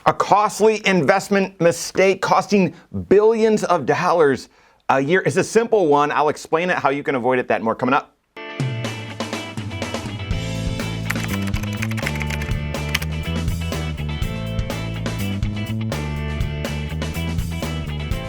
A costly investment mistake costing billions of dollars a year is a simple one. I'll explain it, how you can avoid it, that and more coming up.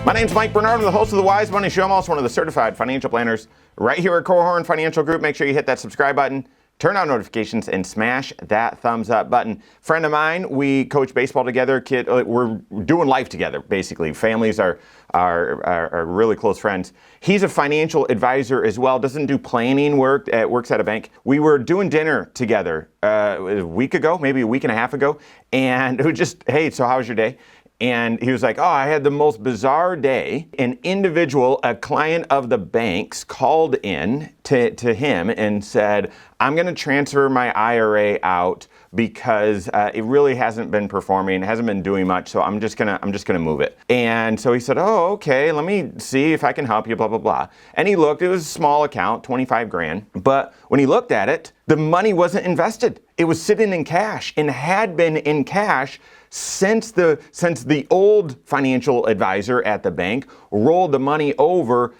My name's Mike Bernard. I'm the host of the Wise Money Show. I'm also one of the certified financial planners right here at Korhorn Financial Group. Make sure you hit that subscribe button, turn on notifications, and smash that thumbs up button. Friend of mine, we coach baseball together. We're doing life together, basically. Families are really close friends. He's a financial advisor as well, doesn't do planning work, works at a bank. We were doing dinner together a week ago, maybe a week and a half ago, and it was just, hey, so how was your day? And he was like, oh, I had the most bizarre day. An individual, a client of the bank's, called in to him and said, I'm going to transfer my IRA out because it really hasn't been performing, hasn't been doing much, so I'm just gonna move it. And so he said, oh, okay, let me see if I can help you, blah, blah, blah. And he looked, it was a small account, 25 grand. But when he looked at it, the money wasn't invested. It was sitting in cash and had been in cash since the old financial advisor at the bank rolled the money over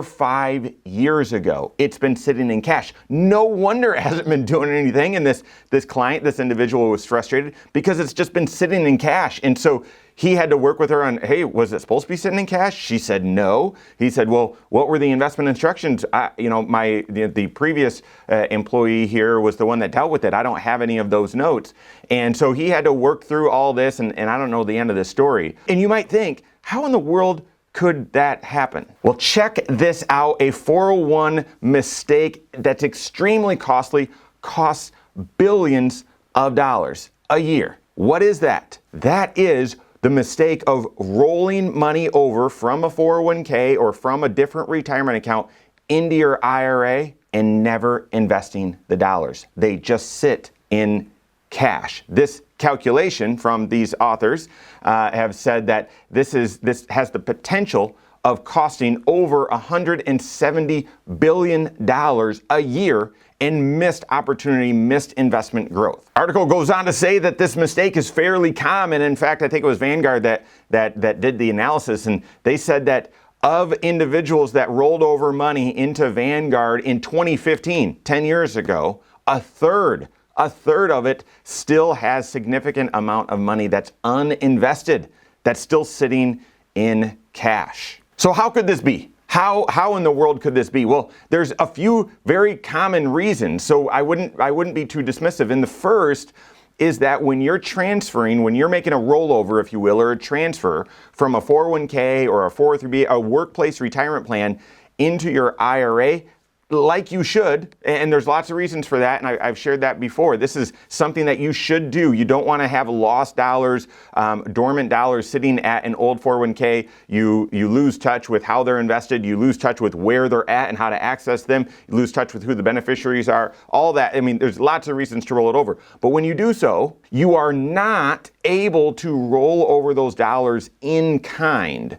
5 years ago. It's been sitting in cash. No wonder it hasn't been doing anything. And this client, this individual, was frustrated because it's just been sitting in cash. And so he had to work with her on, hey, was it supposed to be sitting in cash? She said no. He said, well, what were the investment instructions? The previous employee here was the one that dealt with it. I don't have any of those notes. And so he had to work through all this, and I don't know the end of the story. And you might think, how in the world could that happen? Well, check this out. A 401 mistake that's extremely costly, costs billions of dollars a year. What is that? That is the mistake of rolling money over from a 401k or from a different retirement account into your IRA and never investing the dollars. They just sit in cash. This calculation from these authors have said that this has the potential of costing over $170 billion a year in missed opportunity, missed investment growth. Article goes on to say that this mistake is fairly common. In fact, I think it was Vanguard that did the analysis, and they said that of individuals that rolled over money into Vanguard in 2015, 10 years ago, a third of it still has significant amount of money that's uninvested, that's still sitting in cash. So how could this be? How in the world could this be? Well, there's a few very common reasons, so I wouldn't be too dismissive. And the first is that when you're making a rollover, if you will, or a transfer from a 401k or a 403b, a workplace retirement plan into your IRA, like you should, and there's lots of reasons for that, and I've shared that before. This is something that you should do. You don't want to have lost dollars, dormant dollars sitting at an old 401k. You lose touch with how they're invested. You lose touch with where they're at and how to access them. You lose touch with who the beneficiaries are. All that. I mean, there's lots of reasons to roll it over. But when you do so, you are not able to roll over those dollars in kind.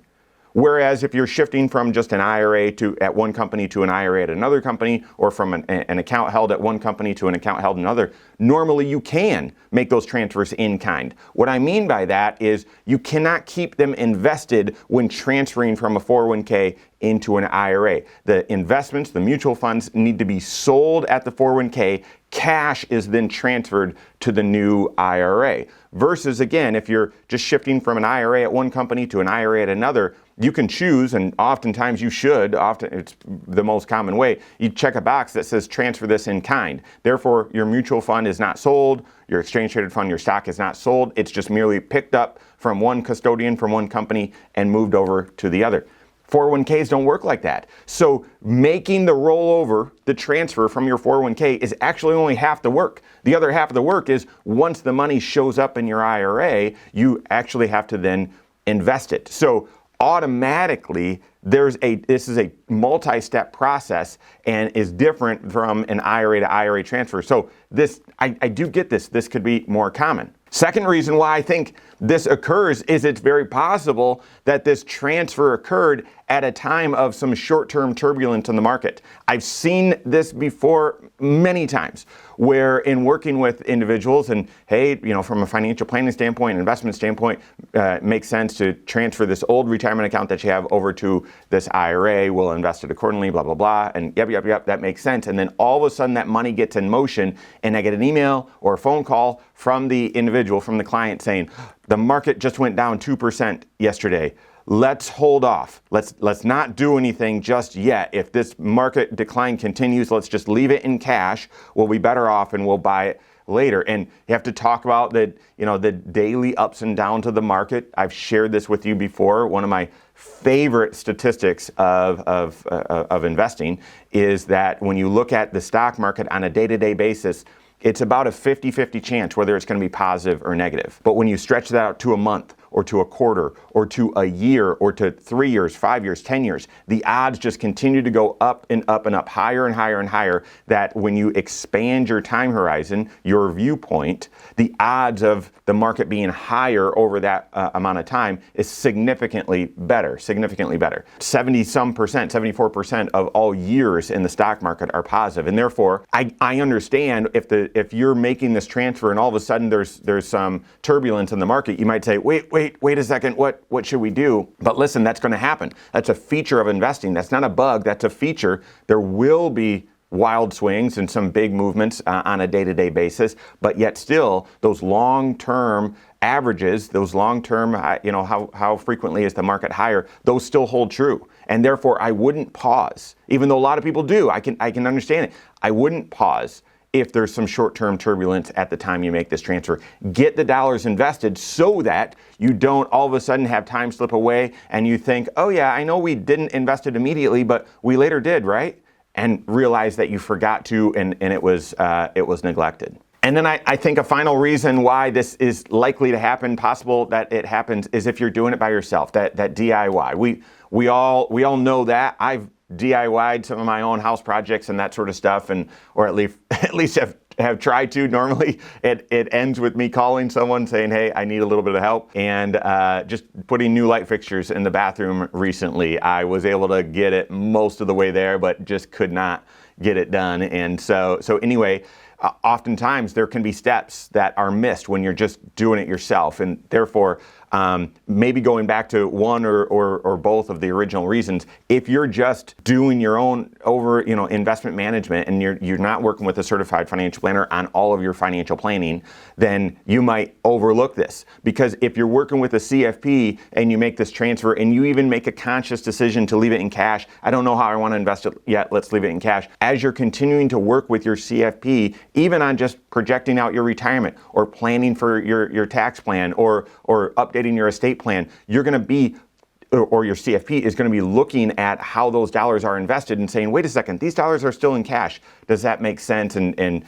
Whereas if you're shifting from just an IRA at one company to an IRA at another company, or from an account held at one company to an account held in another, normally you can make those transfers in kind. What I mean by that is you cannot keep them invested when transferring from a 401k into an IRA. The investments, the mutual funds, need to be sold at the 401k. Cash is then transferred to the new IRA. Versus, again, if you're just shifting from an IRA at one company to an IRA at another, you can choose, and oftentimes you should, often it's the most common way, you check a box that says transfer this in kind. Therefore, your mutual fund is not sold, your exchange traded fund, your stock is not sold, it's just merely picked up from one custodian, from one company, and moved over to the other. 401ks don't work like that. So making the rollover, the transfer from your 401k is actually only half the work. The other half of the work is once the money shows up in your IRA, you actually have to then invest it. So automatically, this is a multi-step process and is different from an IRA to IRA transfer. So I do get this. This could be more common. Second reason why I think this occurs is it's very possible that this transfer occurred at a time of some short-term turbulence in the market. I've seen this before many times, where in working with individuals and, hey, from a financial planning standpoint, investment standpoint, it makes sense to transfer this old retirement account that you have over to this IRA. We'll invest it accordingly, blah, blah, blah. And yep, that makes sense. And then all of a sudden that money gets in motion and I get an email or a phone call from the individual, from the client saying, the market just went down 2% yesterday. Let's hold off. Let's not do anything just yet. If this market decline continues, let's just leave it in cash. We'll be better off and we'll buy it later. And you have to talk about the daily ups and downs of the market. I've shared this with you before. One of my favorite statistics of investing is that when you look at the stock market on a day-to-day basis, it's about a 50-50 chance whether it's going to be positive or negative. But when you stretch that out to a month or to a quarter or to a year or to 3 years, 5 years, 10 years, the odds just continue to go up and up and up, higher and higher and higher, that when you expand your time horizon, your viewpoint, the odds of the market being higher over that amount of time is significantly better. 70-some percent, 74% of all years in the stock market are positive. And therefore, I understand if you're making this transfer and all of a sudden there's some turbulence in the market, you might say, wait a second, what should we do? But listen, that's going to happen. That's a feature of investing. That's not a bug. That's a feature. There will be wild swings and some big movements on a day-to-day basis, but yet still those long-term averages, those long-term, how frequently is the market higher, those still hold true. And therefore, I wouldn't pause, even though a lot of people do. I can understand it. I wouldn't pause if there's some short-term turbulence at the time you make this transfer. Get the dollars invested so that you don't all of a sudden have time slip away and you think, oh yeah, I know we didn't invest it immediately, but we later did, right? And realize that you forgot to and it was neglected. And then I think a final reason why this is likely to happen, possible that it happens, is if you're doing it by yourself, that DIY. We all know that. I've DIY'd some of my own house projects and that sort of stuff, or at least have tried to. Normally it ends with me calling someone saying, hey, I need a little bit of help. And just putting new light fixtures in the bathroom recently, I was able to get it most of the way there, but just could not get it done. And so anyway, oftentimes there can be steps that are missed when you're just doing it yourself. And therefore, maybe going back to one or both of the original reasons, if you're just doing your own investment management and you're not working with a certified financial planner on all of your financial planning, then you might overlook this. Because if you're working with a CFP and you make this transfer and you even make a conscious decision to leave it in cash, I don't know how I want to invest it yet, let's leave it in cash. As you're continuing to work with your CFP, even on just projecting out your retirement or planning for your tax plan or updating your estate plan, you're going to be, or your CFP is going to be looking at how those dollars are invested and saying, wait a second, these dollars are still in cash. Does that make sense? And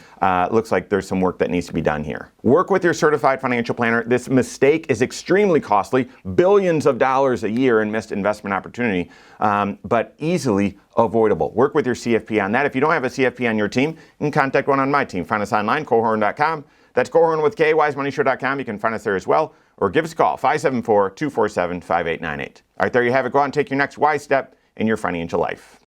looks like there's some work that needs to be done here. Work with your certified financial planner. This mistake is extremely costly, billions of dollars a year in missed investment opportunity, but easily avoidable. Work with your CFP on that. If you don't have a CFP on your team, you can contact one on my team. Find us online, Korhorn.com. That's Korhorn with K, wisemoneyshow.com. You can find us there as well, or give us a call, 574-247-5898. All right, there you have it. Go out and take your next wise step in your financial life.